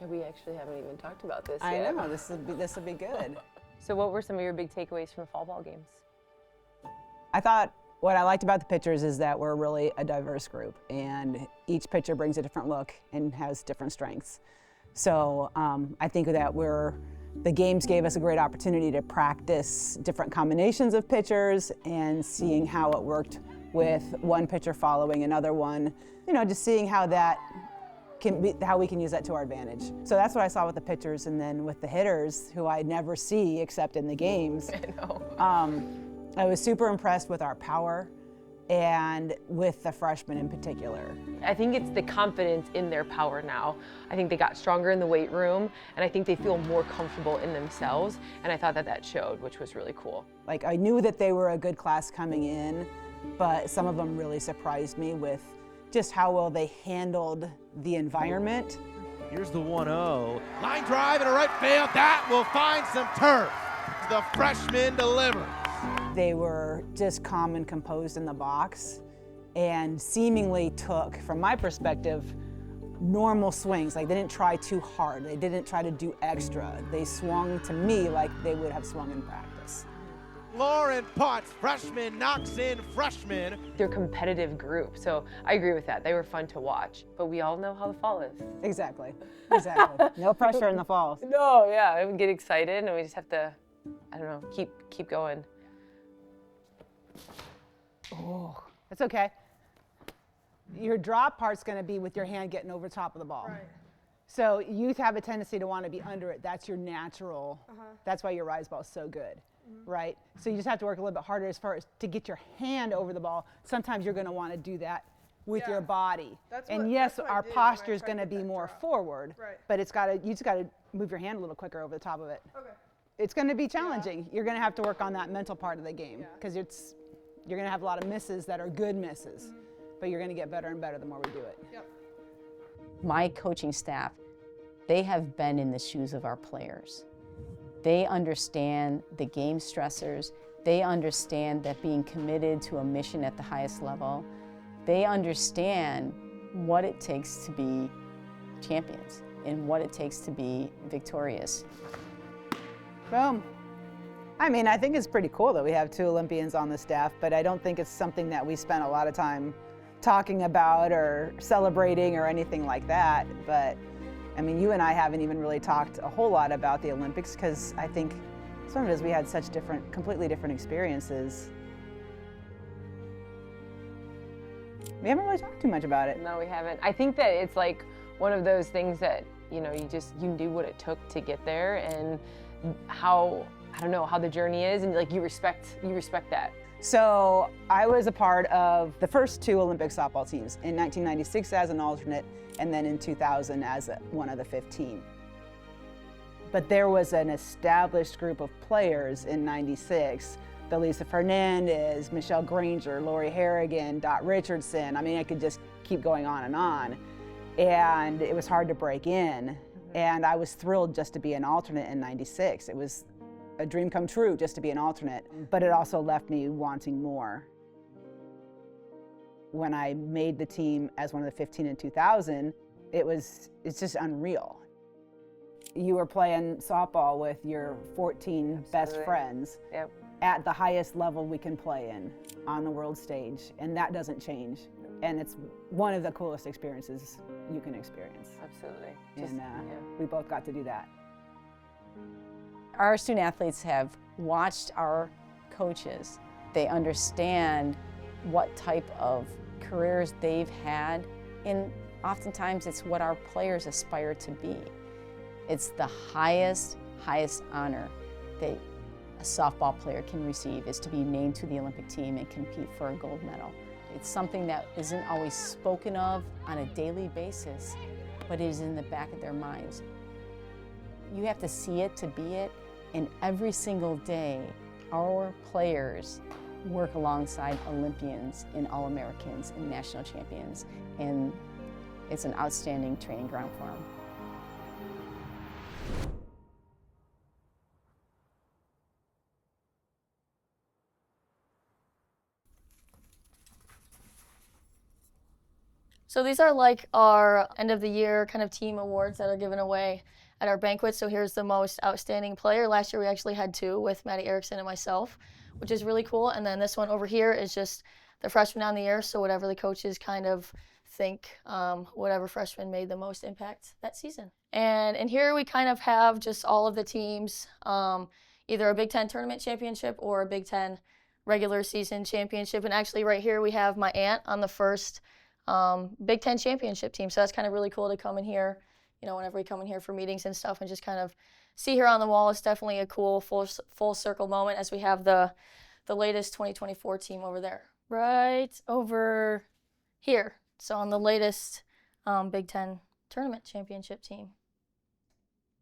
We actually haven't even talked about this I yet. know, this will be good. So what were some of your big takeaways from the fall ball games? I thought what I liked about the pitchers is that we're really a diverse group, and each pitcher brings a different look and has different strengths. So I think that the games gave us a great opportunity to practice different combinations of pitchers and seeing how it worked with one pitcher following another one, just seeing how we can use that to our advantage. So that's what I saw with the pitchers, and then with the hitters, who I never see except in the games. I know. I was super impressed with our power and with the freshmen in particular. I think it's the confidence in their power now. I think they got stronger in the weight room, and I think they feel more comfortable in themselves, and I thought that showed, which was really cool. Like, I knew that they were a good class coming in, but some of them really surprised me with just how well they handled the environment. Here's the 1-0. Line drive and a right field. That will find some turf. The freshman delivers. They were just calm and composed in the box and seemingly took, from my perspective, normal swings. Like, they didn't try too hard. They didn't try to do extra. They swung to me like they would have swung in practice. Lauren Potts, freshman, knocks in freshman. They're a competitive group, so I agree with that. They were fun to watch, but we all know how the fall is. Exactly. No pressure in the fall. No, yeah, we get excited and we just have to, I don't know, keep going. Oh, that's okay. Your drop part's going to be with your hand getting over top of the ball. Right. So you have a tendency to want to be under it. That's your natural. That's why your rise ball is so good, right? So you just have to work a little bit harder as far as to get your hand over the ball. Sometimes you're going to want to do that with your body. And yes, our posture is going to be more forward, but you just got to move your hand a little quicker over the top of it. Okay. It's going to be challenging. You're going to have to work on that mental part of the game because you're going to have a lot of misses that are good misses, but you're going to get better and better the more we do it. Yep. My coaching staff, they have been in the shoes of our players. They understand the game stressors. They understand that being committed to a mission at the highest level. They understand what it takes to be champions and what it takes to be victorious. Boom. I mean, I think it's pretty cool that we have 2 Olympians on the staff, but I don't think it's something that we spent a lot of time talking about or celebrating or anything like that. But I mean, you and I haven't even really talked a whole lot about the Olympics because I think some of it is we had such completely different experiences. We haven't really talked too much about it. No, we haven't. I think that it's like one of those things that, you knew what it took to get there and how the journey is, and like you respect that. So I was a part of the first 2 Olympic softball teams, in 1996 as an alternate, and then in 2000 as one of the 15. But there was an established group of players in 96, Belisa Fernandez, Michelle Granger, Lori Harrigan, Dot Richardson. I mean, I could just keep going on. And it was hard to break in. And I was thrilled just to be an alternate in 96. It was a dream come true just to be an alternate, but it also left me wanting more. When I made the team as one of the 15 in 2000, it's just unreal. You were playing softball with your 14 best friends at the highest level we can play in on the world stage, and that doesn't change. And it's one of the coolest experiences you can experience. Absolutely. And we both got to do that. Our student athletes have watched our coaches. They understand what type of careers they've had, and oftentimes it's what our players aspire to be. It's the highest honor that a softball player can receive, is to be named to the Olympic team and compete for a gold medal. It's something that isn't always spoken of on a daily basis, but it is in the back of their minds. You have to see it to be it, and every single day, our players work alongside Olympians and All-Americans and national champions, and it's an outstanding training ground for them. So these are like our end of the year kind of team awards that are given away at our banquet. So here's the most outstanding player. Last year we actually had 2 with Maddie Erickson and myself, which is really cool. And then this one over here is just the freshman on the year. So whatever the coaches kind of think, whatever freshman made the most impact that season. And in here we kind of have just all of the teams, either a Big Ten tournament championship or a Big Ten regular season championship. And actually right here we have my aunt on the first Big Ten championship team. So that's kind of really cool to come in here, you know, whenever we come in here for meetings and stuff and just kind of see her on the wall. It's definitely a cool full circle moment as we have the latest 2024 team over there, right over here. So on the latest Big Ten tournament championship team.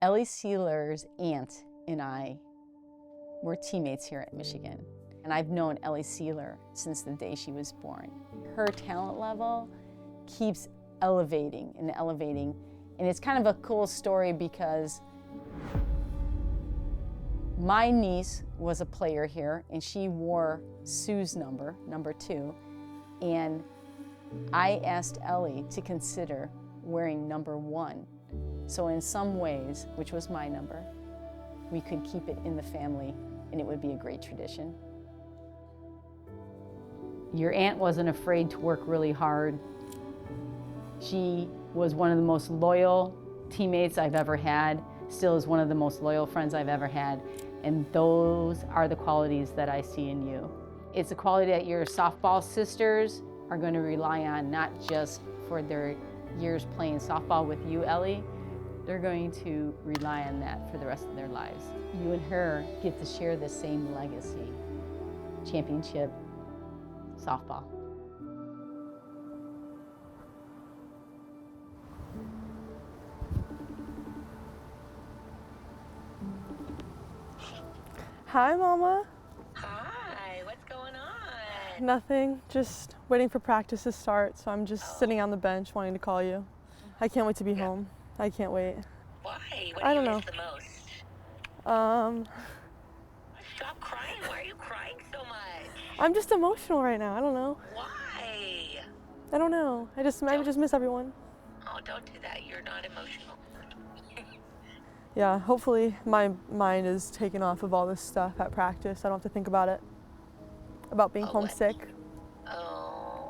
Ellie Sealer's aunt and I were teammates here at Michigan. And I've known Ellie Sealer since the day she was born. Her talent level keeps elevating and elevating. And it's kind of a cool story because my niece was a player here and she wore Sue's number 2. And I asked Ellie to consider wearing number 1. So in some ways, which was my number, we could keep it in the family and it would be a great tradition. Your aunt wasn't afraid to work really hard. She was one of the most loyal teammates I've ever had, still is one of the most loyal friends I've ever had, and those are the qualities that I see in you. It's a quality that your softball sisters are going to rely on, not just for their years playing softball with you, Ellie. They're going to rely on that for the rest of their lives. You and her get to share the same legacy, championship softball. Hi, Mama. Hi, what's going on? Nothing, just waiting for practice to start, so I'm just sitting on the bench wanting to call you. I can't wait to be home. I can't wait. Why? What I do you don't miss know. the most? Stop crying. Why are you crying so much? I'm just emotional right now. I don't know. Why? I don't know. I just miss everyone. Oh, don't do that. You're not emotional. Yeah, hopefully my mind is taken off of all this stuff at practice. I don't have to think about it. About being homesick. Oh,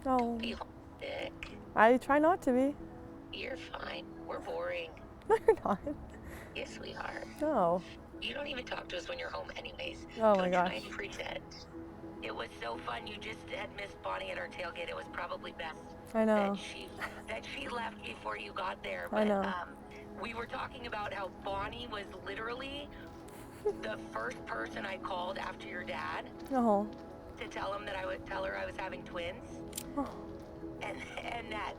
Oh, don't be homesick. I try not to be. You're fine. We're boring. No, you're not. Yes, we are. No. You don't even talk to us when you're home anyways. Oh Don't my try gosh. and pretend. It was so fun. You just had missed Bonnie at our tailgate. It was probably best I know. that she left before you got there. I know. We were talking about how Bonnie was literally the first person I called after your dad Oh. to tell him that I would tell her I was having twins. Oh. And that,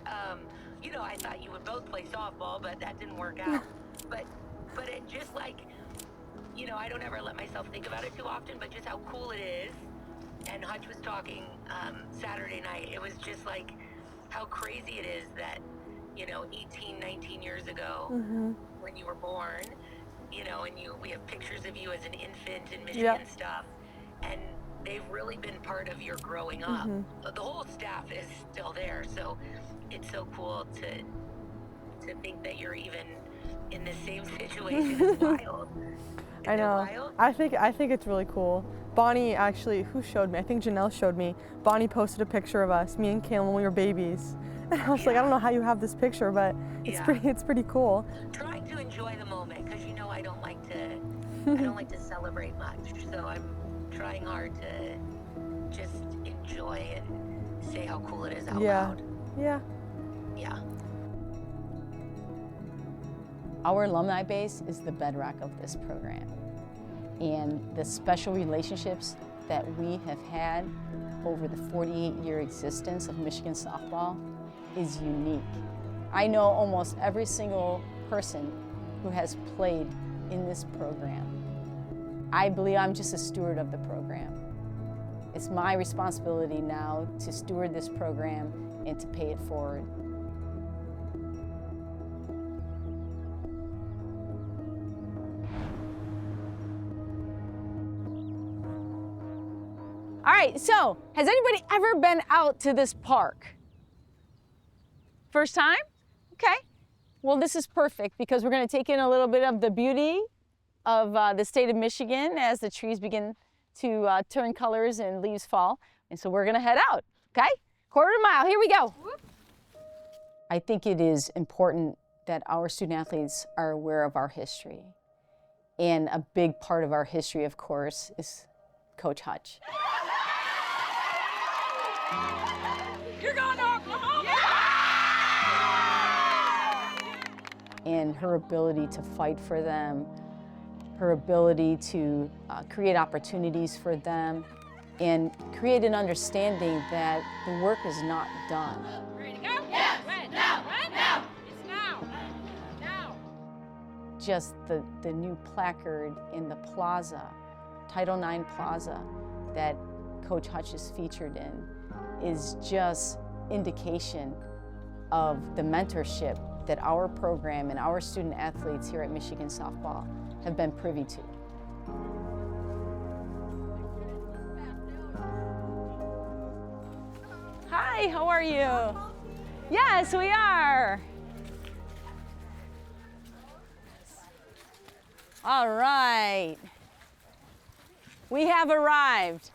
you know, I thought you would both play softball, but that didn't work out. But it just like, you know, I don't ever let myself think about it too often, but just how cool it is. And Hutch was talking Saturday night. It was just like how crazy it is that, you know, 18, 19 years ago, when you were born, you know, and we have pictures of you as an infant in Michigan and stuff, and they've really been part of your growing up. The whole staff is still there, so it's so cool to think that you're even in the same situation. It's wild. I know. Wild? I think it's really cool. Bonnie actually, who showed me? I think Janelle showed me. Bonnie posted a picture of us, me and Kayla, when we were babies. And I was like, I don't know how you have this picture, but it's pretty cool. Try to enjoy the moment, because you know I don't like to celebrate much. So I'm trying hard to just enjoy and say how cool it is out loud. Yeah. Yeah. Our alumni base is the bedrock of this program. And the special relationships that we have had over the 48-year existence of Michigan softball is unique. I know almost every single person who has played in this program. I believe I'm just a steward of the program. It's my responsibility now to steward this program and to pay it forward. All right, so has anybody ever been out to this park? First time? Okay. Well, this is perfect because we're going to take in a little bit of the beauty of the state of Michigan as the trees begin to turn colors and leaves fall. And so we're going to head out, okay? Quarter mile, here we go. I think it is important that our student athletes are aware of our history. And a big part of our history, of course, is Coach Hutch. You're going to Oklahoma! Yeah! And her ability to fight for them, her ability to create opportunities for them, and create an understanding that the work is not done. Ready to go? Yes! When? Now! When? Now! It's now! Now! Just the new placard in the plaza, Title IX Plaza, that Coach Hutch is featured in, is just indication of the mentorship that our program and our student athletes here at Michigan Softball have been privy to. Hi, how are you? Yes, we are. All right. We have arrived.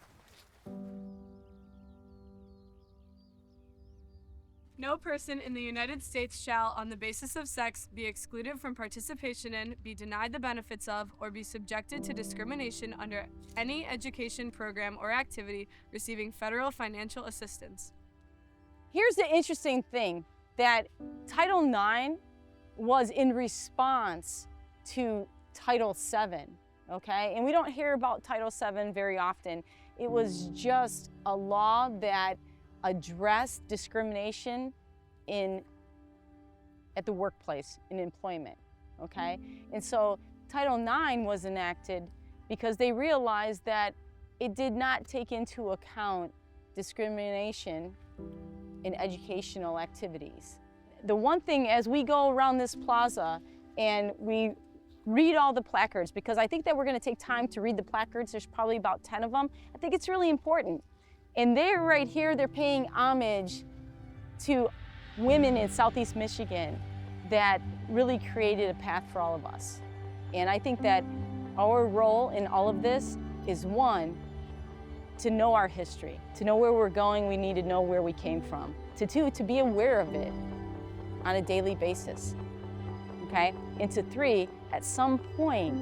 No person in the United States shall, on the basis of sex, be excluded from participation in, be denied the benefits of, or be subjected to discrimination under any education program or activity receiving federal financial assistance. Here's the interesting thing, that Title IX was in response to Title VII, okay? And we don't hear about Title VII very often. It was just a law that addressed discrimination at the workplace, in employment, okay? And so Title IX was enacted because they realized that it did not take into account discrimination in educational activities. The one thing, as we go around this plaza and we read all the placards, because I think that we're going to take time to read the placards, there's probably about 10 of them, I think it's really important. And they're right here, they're paying homage to women in Southeast Michigan that really created a path for all of us. And I think that our role in all of this is, one, to know our history. To know where we're going, we need to know where we came from. To two, to be aware of it on a daily basis, okay? And to three, at some point,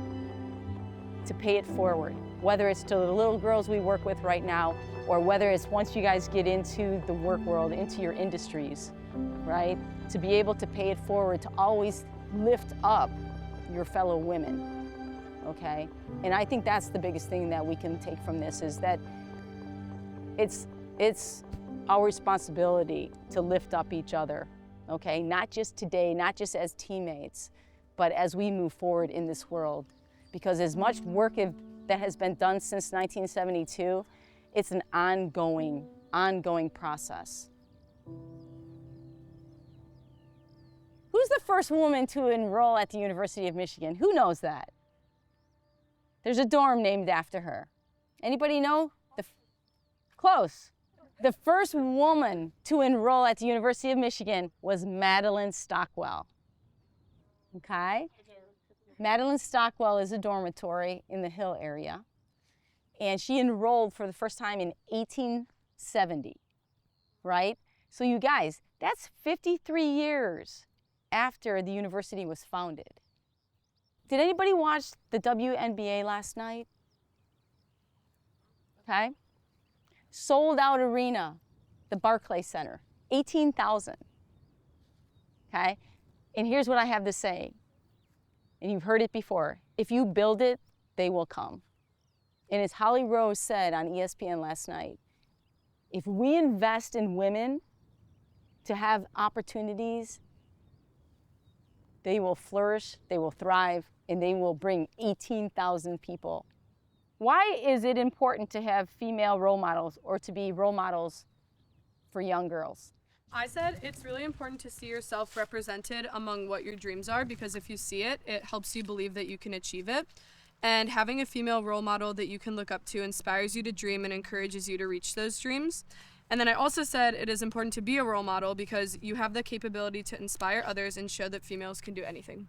to pay it forward, whether it's to the little girls we work with right now, or whether it's once you guys get into the work world, into your industries, right? To be able to pay it forward, to always lift up your fellow women, okay? And I think that's the biggest thing that we can take from this, is that it's our responsibility to lift up each other, okay? Not just today, not just as teammates, but as we move forward in this world. Because as much work that has been done since 1972, it's an ongoing process. Who's the first woman to enroll at the University of Michigan? Who knows that? There's a dorm named after her. Anybody know? Close. The first woman to enroll at the University of Michigan was Madeline Stockwell. Okay? Madeline Stockwell is a dormitory in the Hill area, and she enrolled for the first time in 1870, right? So you guys, that's 53 years after the university was founded. Did anybody watch the WNBA last night? Okay. Sold out arena, the Barclays Center, 18,000. Okay. And here's what I have to say, and you've heard it before: if you build it, they will come. And as Holly Rose said on ESPN last night, if we invest in women to have opportunities, they will flourish, they will thrive, and they will bring 18,000 people. Why is it important to have female role models, or to be role models for young girls? I said it's really important to see yourself represented among what your dreams are, because if you see it, it helps you believe that you can achieve it. And having a female role model that you can look up to inspires you to dream and encourages you to reach those dreams. And then I also said it is important to be a role model because you have the capability to inspire others and show that females can do anything.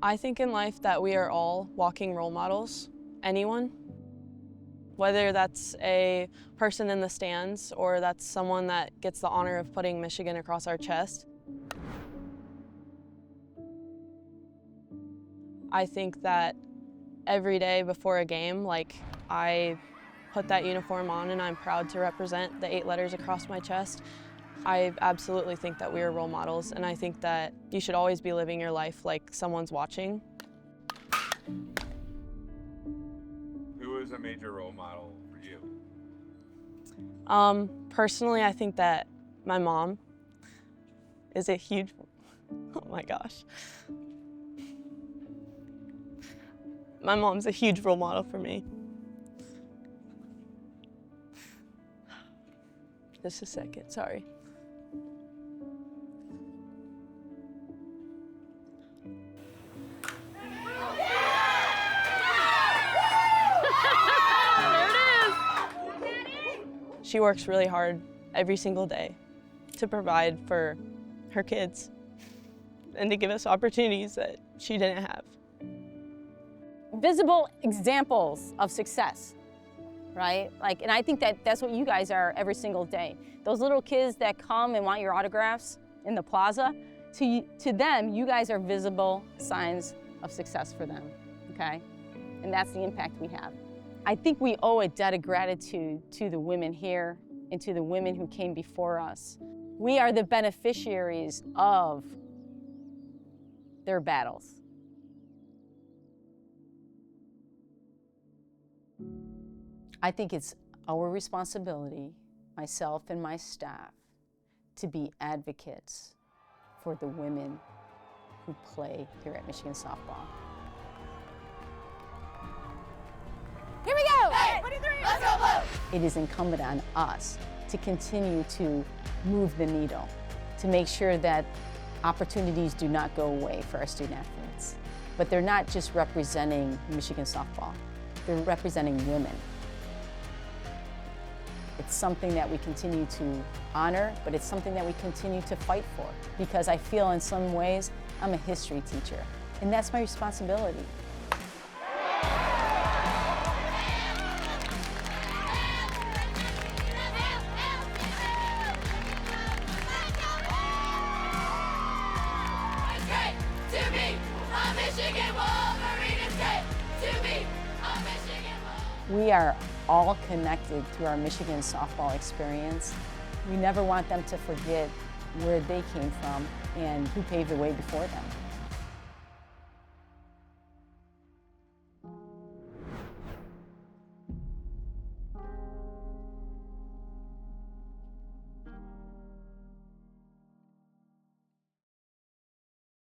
I think in life that we are all walking role models, anyone. Whether that's a person in the stands or that's someone that gets the honor of putting Michigan across our chest. I think that every day before a game, like, I put that uniform on and I'm proud to represent the 8 letters across my chest. I absolutely think that we are role models, and I think that you should always be living your life like someone's watching. Who is a major role model for you? Personally, I think that my mom is a huge, oh my gosh. My mom's a huge role model for me. Just a second, sorry. She works really hard every single day to provide for her kids and to give us opportunities that she didn't have. Visible examples of success, right? Like, and I think that that's what you guys are every single day. Those little kids that come and want your autographs in the plaza, to them, you guys are visible signs of success for them, okay? And that's the impact we have. I think we owe a debt of gratitude to the women here and to the women who came before us. We are the beneficiaries of their battles. I think it's our responsibility, myself and my staff, to be advocates for the women who play here at Michigan softball. Here we go! Hey, 23, let's go blue! It is incumbent on us to continue to move the needle, to make sure that opportunities do not go away for our student athletes. But they're not just representing Michigan softball, they're representing women. It's something that we continue to honor, but it's something that we continue to fight for, because I feel in some ways I'm a history teacher, and that's my responsibility. We are all connected through our Michigan softball experience. We never want them to forget where they came from and who paved the way before them.